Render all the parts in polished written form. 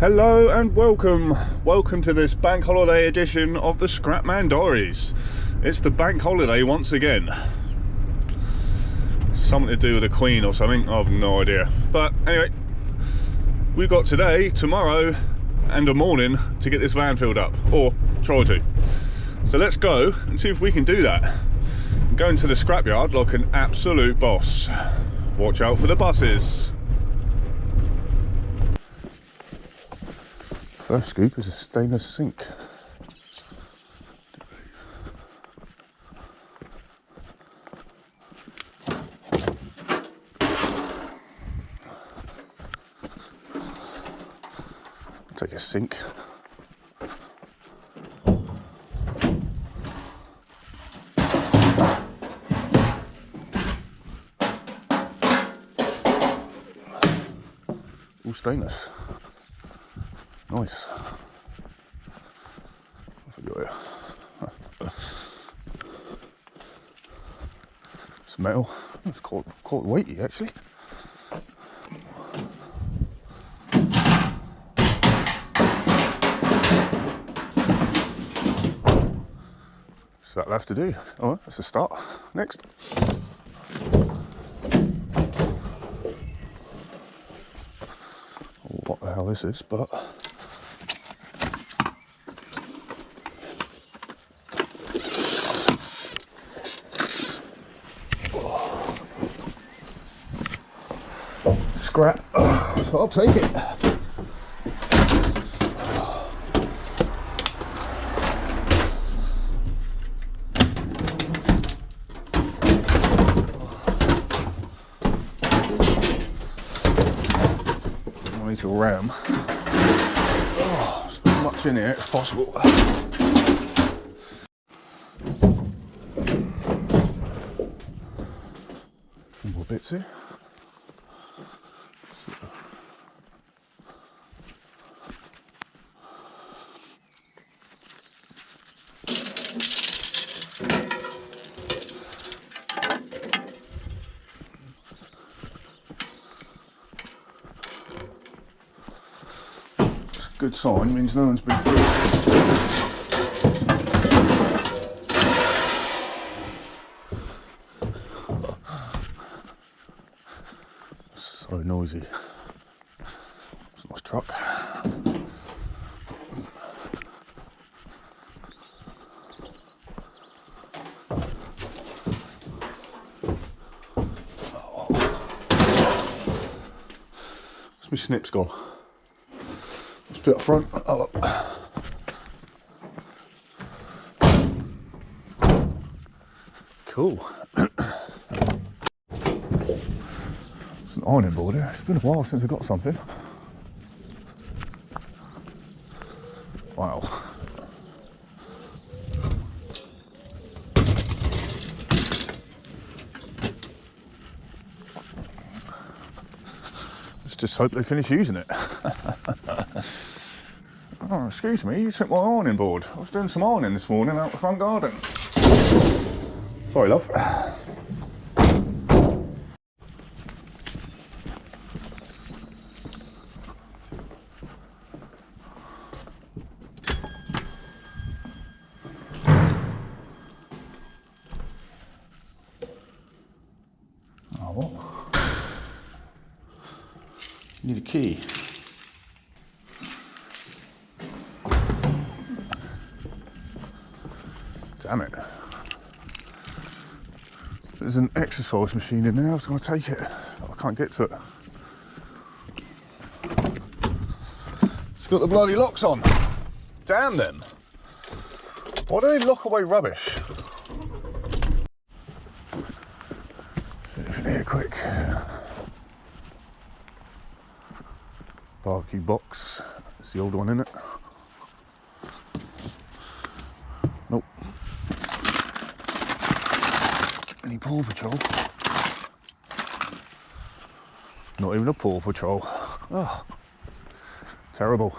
Hello and welcome to this bank holiday edition of the Scrapman Diaries. It's the bank holiday once again. Something to do with the Queen or something, I have no idea. But anyway, we've got today, tomorrow and a morning to get this van filled up, or try to. So let's go and see if we can do that. I'm going to the scrapyard like an absolute boss. Watch out for the buses. First scoop is a stainless sink. I'll take a sink. All stainless. Nice. What have we got here? It's metal. It's quite weighty actually. So that'll have to do. Alright, that's a start. Next. What the hell is this, but scrap, so I'll take it. I need to ram as much in here as possible. Some more bits here. Good sign, means no one's been through. So noisy. It's a nice truck. Where's my snips gone? Split up front. Oh. Cool. It's an ironing board here. It's been a while since I got something. Wow. Let's just hope they finish using it. Oh, excuse me, you took my ironing board. I was doing some ironing this morning out the front garden. Sorry, love. Oh, what? Need a key. Damn it. There's an exercise machine in there, I was going to take it, but I can't get to it. It's got the bloody locks on. Damn them. Why do they lock away rubbish? In here quick. Barkey box. It's the old one, isn't it? Nope. Any Paw Patrol? Not even a Paw Patrol. Oh, terrible.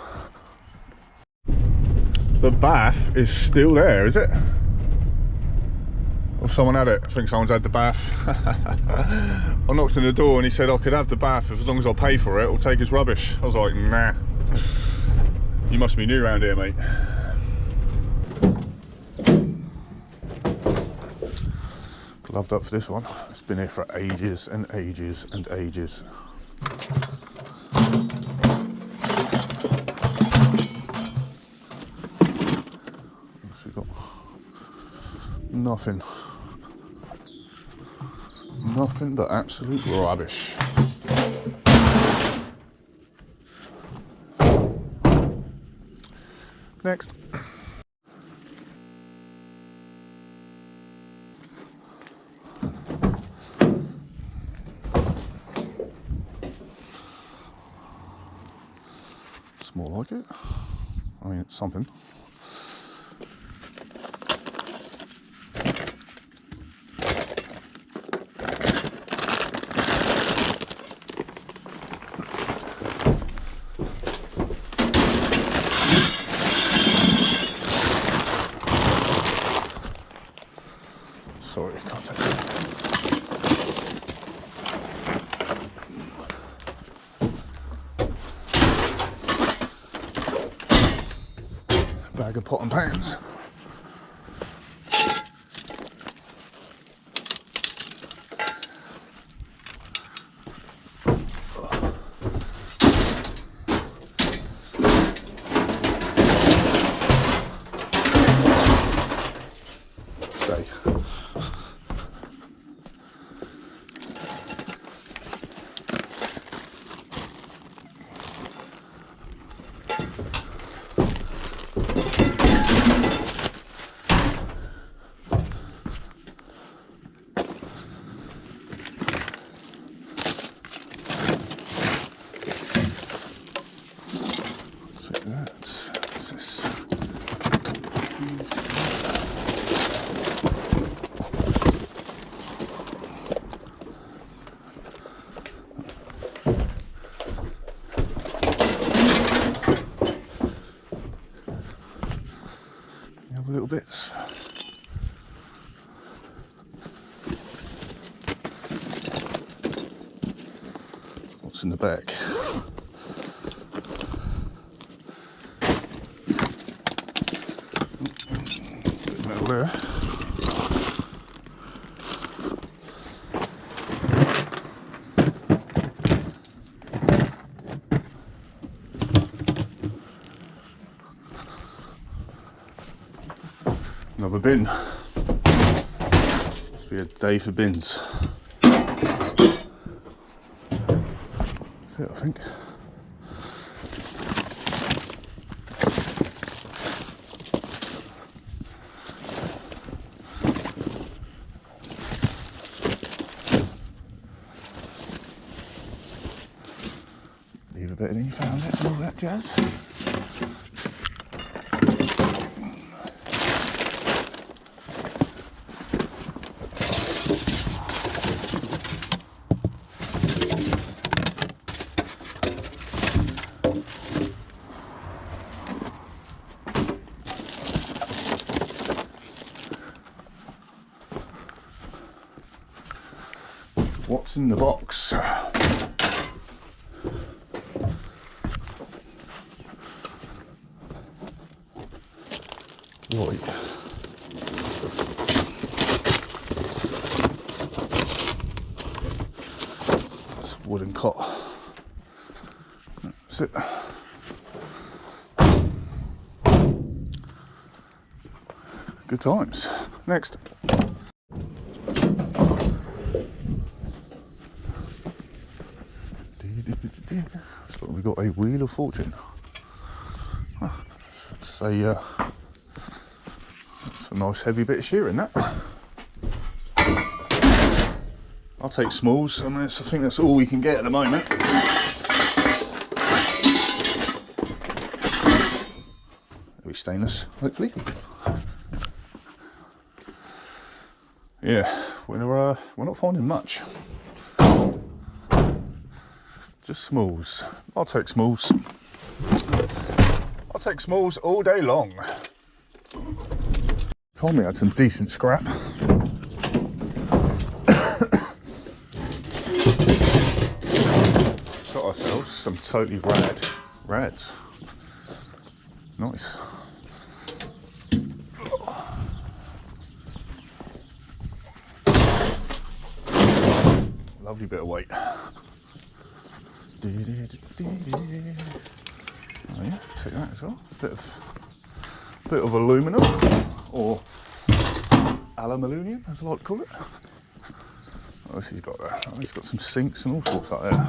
The bath is still there, is it? Or someone had it. I think someone's had the bath. I knocked on the door and he said I could have the bath as long as I pay for it or take his rubbish. I was like, nah. You must be new around here, mate. Gloved up for this one. It's been here for ages and ages and ages. So we've got nothing. Nothing but absolute rubbish. Next. It's more like it. I mean, it's something. Sorry, can't take it. Bag of pot and pans. Stay. Little bits. What's in the bag? Bit of metal there. Another bin. Must be a day for bins. That's it, I think. Leave a bit and then you found it and all that jazz. What's in the box? Right. It's a wooden cot. That's it. Good times. Next. So we've got a Wheel of Fortune. It's a nice heavy bit of shearing, that. I'll take smalls, and I think that's all we can get at the moment. It'll be stainless, hopefully. Yeah, we're not finding much. Just smalls. I'll take smalls. I'll take smalls all day long. Told me I had some decent scrap. Got ourselves some totally rads. Nice. Lovely bit of weight. Oh yeah, take that as well. Bit of aluminum, or aluminium, as I like to call it. What else he's got there? Oh, he's got some sinks and all sorts out there.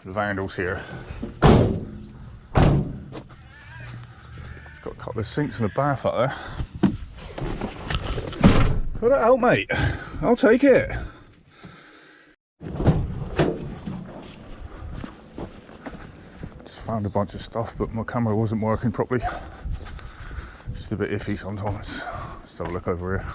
The Vandals here. He's got a couple of sinks and a bath up there. Put it out, mate. I'll take it. Just found a bunch of stuff, but my camera wasn't working properly. It's a bit iffy sometimes. Let's have a look over here.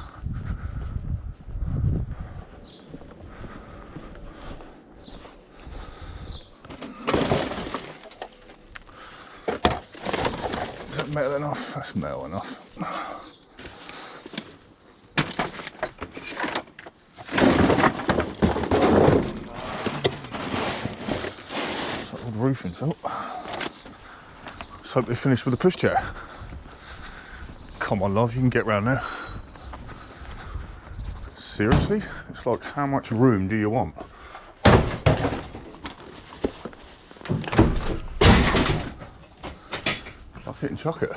Is that metal enough? That's metal enough. Roofing felt. Let's hope they finished with the pushchair. Come on, love, you can get round there. Seriously? It's like, how much room do you want? Pluck it and chuck it.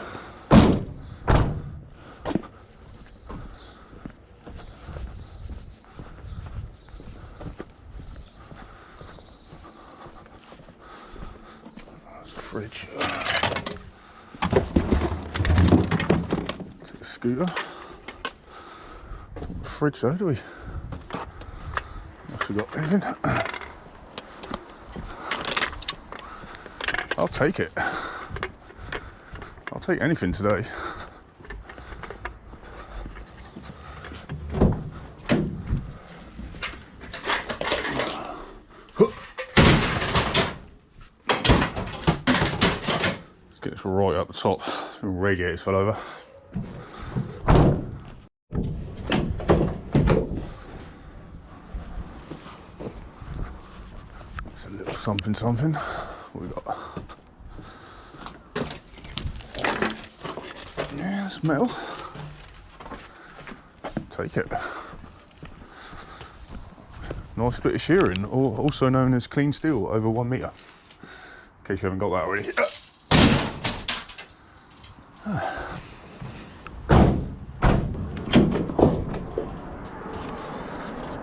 Fridge. Take a scooter. Fridge though, do we? Unless we got anything. I'll take it. I'll take anything today. Get this right up the top. The radiators fell over. It's a little something. What we got? Yeah, it's metal. Take it. Nice bit of shearing, or also known as clean steel, over 1 metre. In case you haven't got that already.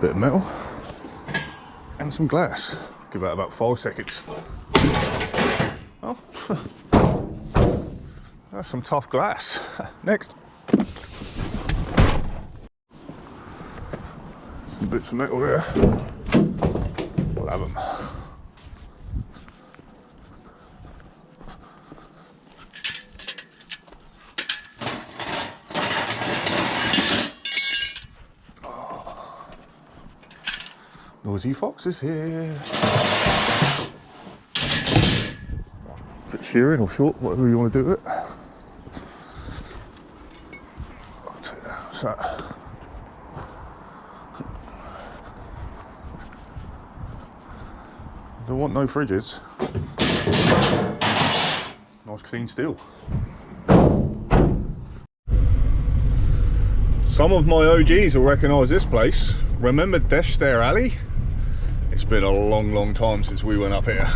Bit of metal and some glass. Give that about 5 seconds. Oh, that's some tough glass. Next, some bits of metal there. We'll have them. Noisy Fox is here. Bit shearing or short, whatever you want to do with it. I'll take that. What's that? Don't want no fridges. Nice clean steel. Some of my OGs will recognise this place. Remember Death Stair Alley? It's been a long time since we went up here.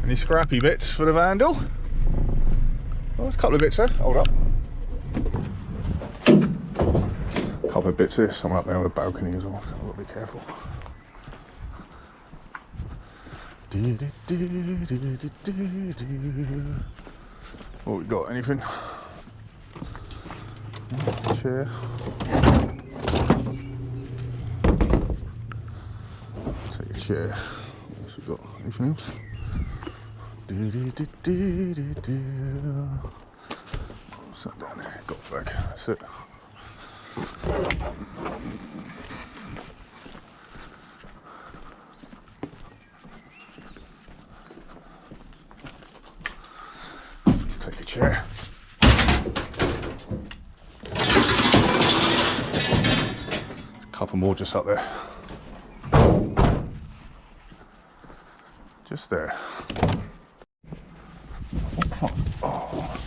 Any scrappy bits for the Vandal? Oh, there's a couple of bits there. Hold up. A couple of bits here. Someone up there on the balcony as well. So I've got to be careful. What we got? Anything? Chair. Take a chair. What else we got? Anything else? What's that down there? Got the bag. That's it. Take a chair. couple more just up there. Just there. Oh.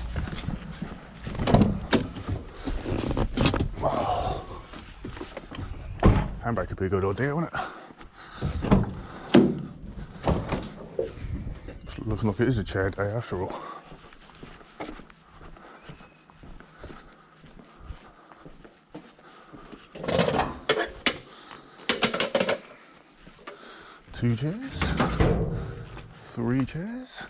Oh. Handbrake could be a good idea, wouldn't it? It's looking like it is a chair day after all. Two chairs, three chairs.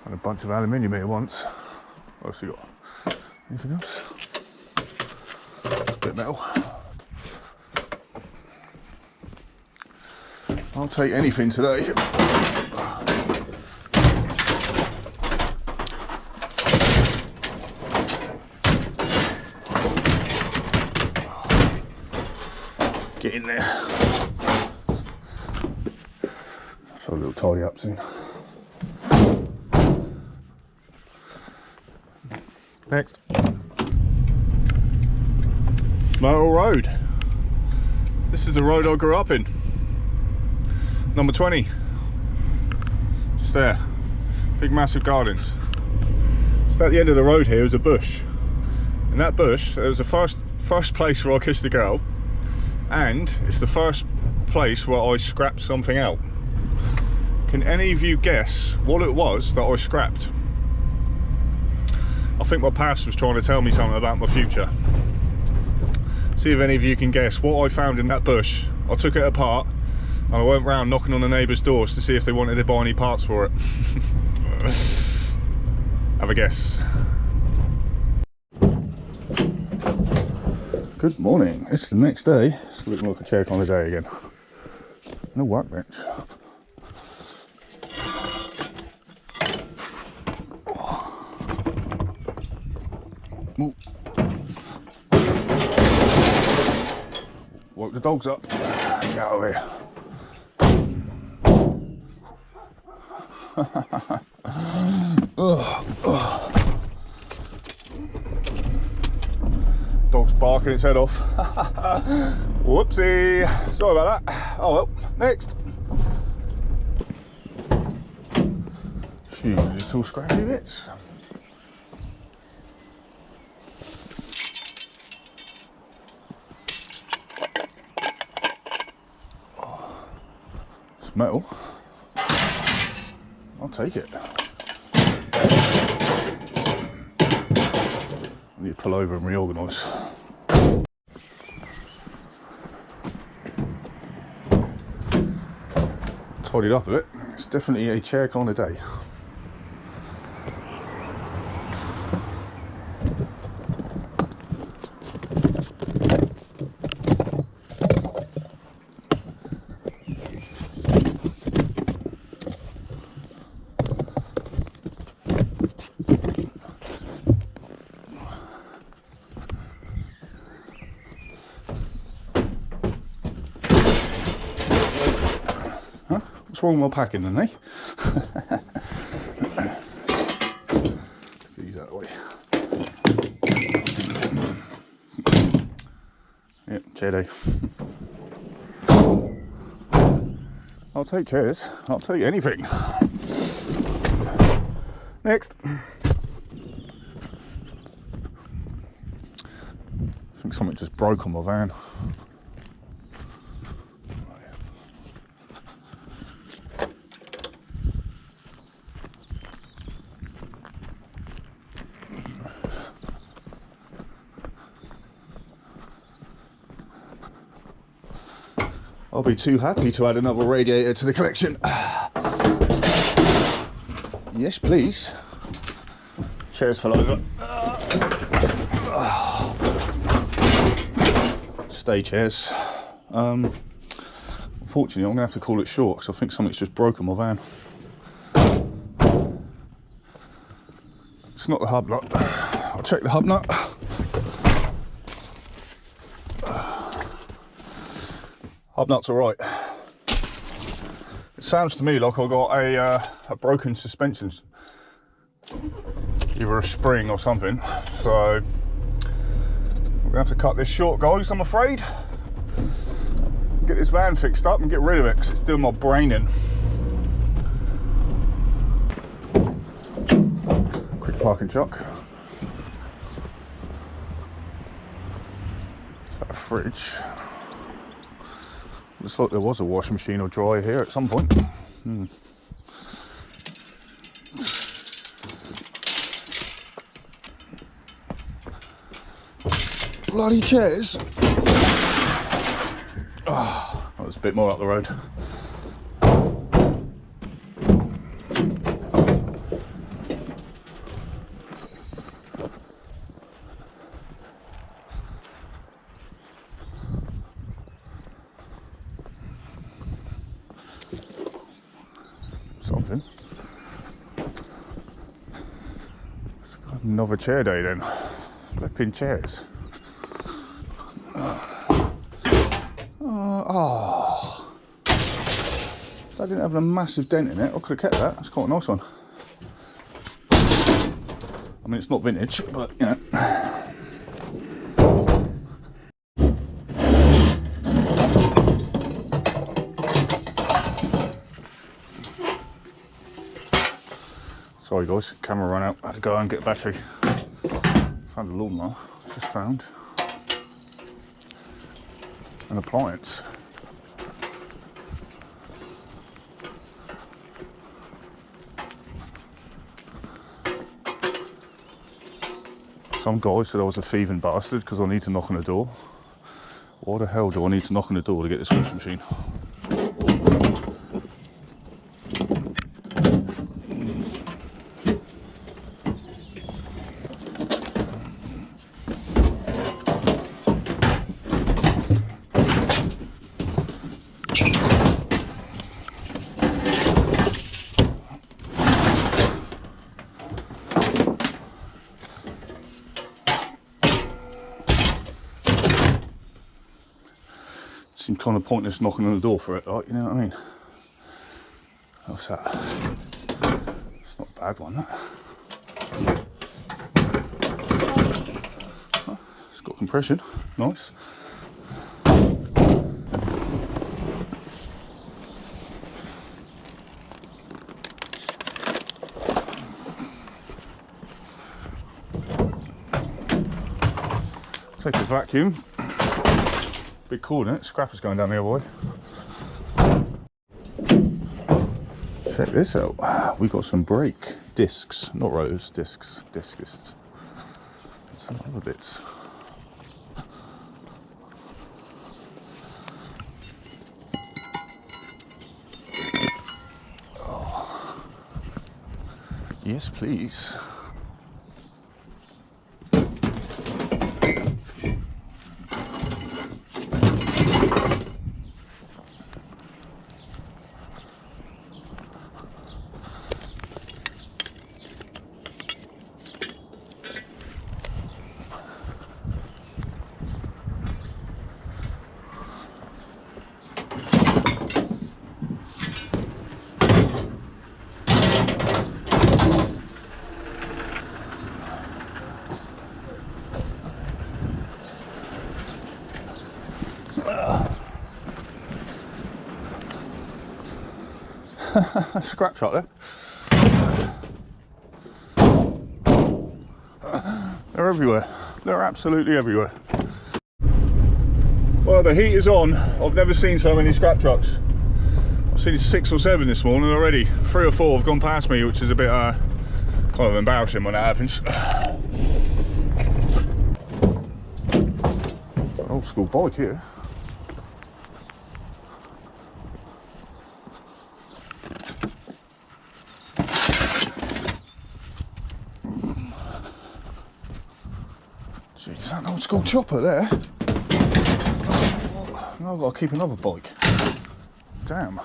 And a bunch of aluminium here once. What else you got? Anything else? Just a bit of metal. I'll take anything today. Get in there. So a little tidy up soon. Next. Myrtle Road. This is the road I grew up in. Number 20. Just there. Big massive gardens. Just at the end of the road here is a bush. In that bush, there was the first place where I kissed a girl. And it's the first place where I scrapped something out. Can any of you guess what it was that I scrapped? I think my past was trying to tell me something about my future. See if any of you can guess what I found in that bush. I took it apart and I went round knocking on the neighbours' doors to see if they wanted to buy any parts for it. Have a guess. Good morning. It's the next day. It's looking like a chair kind of day again. No workbench. Oh. Woke the dogs up. Get out of here. Dog's barking its head off. Whoopsie. Sorry about that. Oh well, next. Few little scrappy bits. It's metal. I'll take it. I need to pull over and reorganise. Tidied up a bit. It's definitely a chair kind of day. What's wrong with my packing then, eh? Use that way. Yep, chair day. I'll take chairs. I'll take anything. Next. I think something just broke on my van. I'll be too happy to add another radiator to the collection. Yes, please. Chairs fell over. Stay chairs. Unfortunately, I'm going to have to call it short because I think something's just broken my van. It's not the hub nut. I'll check the hub nut. Hub nut's all right. It sounds to me like I got a broken suspension either a spring or something. So we're gonna have to cut this short, guys, I'm afraid. Get this van fixed up and get rid of it because it's doing my brain in. Quick parking chuck. Is that a fridge? Looks like there was a washing machine or dryer here at some point. Bloody chairs. Oh, that was a bit more up the road. Something. It's got another chair day then. Flipping chairs. Oh, if I didn't have a massive dent in it, I could have kept that. That's quite a nice one. I mean, it's not vintage, but you know. Sorry guys, camera ran out. I had to go and get a battery. Found a lawnmower, just found an appliance. Some guy said I was a thieving bastard because I need to knock on the door. Why the hell do I need to knock on the door to get this washing machine? Seemed kind of pointless knocking on the door for it, like, you know what I mean? What's that? It's not a bad one, that. Oh, it's got compression, nice. Take a vacuum. Big coordinate, scrapper's going down the other way. Check this out. We got some brake discs, not rotors, discs, discs. Some other bits. Oh. Yes, please. Scrap shot there. They're everywhere. They're absolutely everywhere. Well, the heat is on. I've never seen so many scrap trucks. I've seen 6 or 7 this morning already. 3 or 4 have gone past me, which is a bit kind of embarrassing when that happens. Old school bike here. Jeez, that old school chopper there. Now I've got to keep another bike. Damn.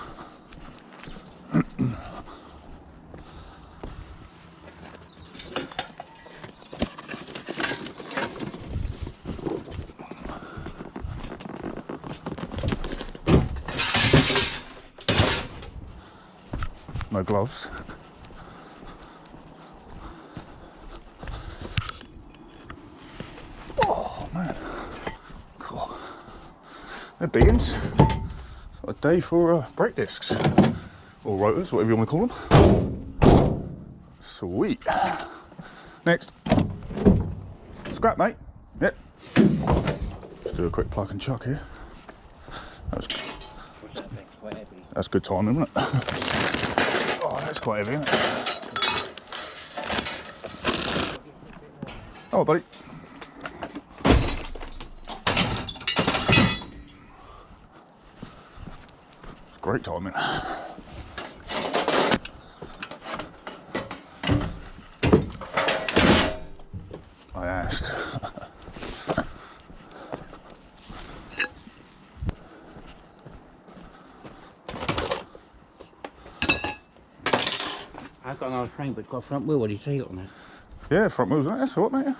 No gloves. Biggins. A day for brake discs. Or rotors, whatever you want to call them. Sweet. Next. Scrap, mate. Yep. Let's do a quick plug and chuck here. That's good timing, isn't it? Oh, that's quite heavy, isn't it? Oh, buddy. It's great timing. I asked. I've got another frame, but it's got a front wheel. What do you see on it? Yeah, front wheels, isn't it? That's all right, mate.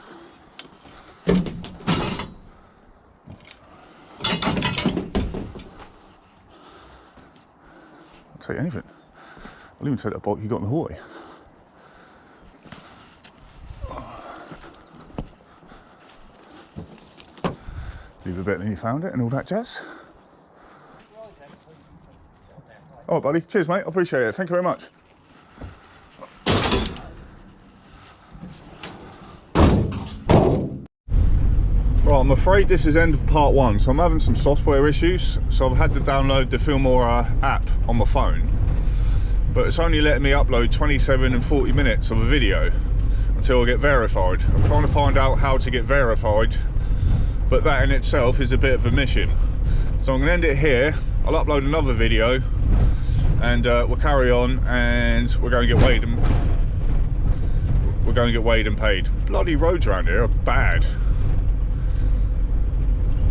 I'll take anything. I'll even take that bolt you got in the hallway. Leave a bit than you found it and all that jazz. Oh, buddy. Cheers, mate. I appreciate it. Thank you very much. Right, I'm afraid this is end of part one. So I'm having some software issues. So I've had to download the Filmora app on my phone. But it's only letting me upload 27 and 40 minutes of a video until I get verified. I'm trying to find out how to get verified, but that in itself is a bit of a mission. So I'm going to end it here. I'll upload another video and we'll carry on, and we're going to get weighed and paid. Bloody roads around here are bad.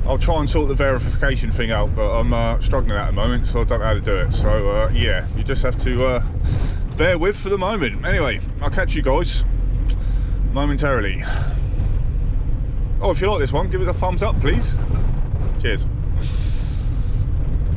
I'll try and sort the verification thing out, but I'm struggling at the moment, so I don't know how to do it. So yeah, you just have to bear with for the moment. Anyway, I'll catch you guys momentarily. Oh, if you like this one, give us a thumbs up, please. Cheers.